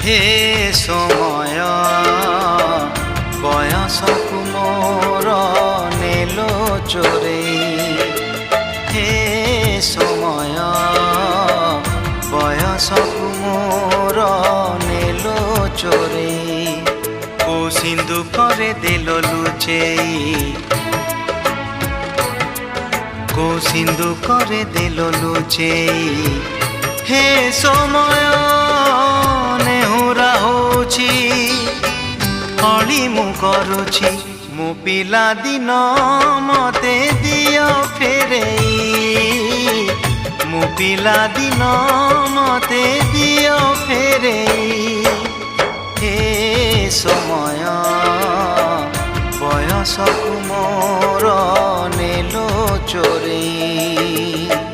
হে সময় বয়সকু মোর নেল চোরেই। হে সময় বয়সকু মোর নেল চোরেই। কো সিন্ধুকরে দেল লুচেই, কো সিন্ধুকরে দেল লুচেই। হে সময় নেহুরা হଉଛି অଳି ମୁଁ କରୁଛି। ମୋ ପିଲା ଦିନ ମତେ ଦିଅ ଫେରେଇ, ମୋ ପିଲା ଦିନ ମତେ ଦିଅ ଫେରେଇ। ହେ ସମୟ ବୟସକୁ ମୋର ନେଲ ଚୋରେଇ।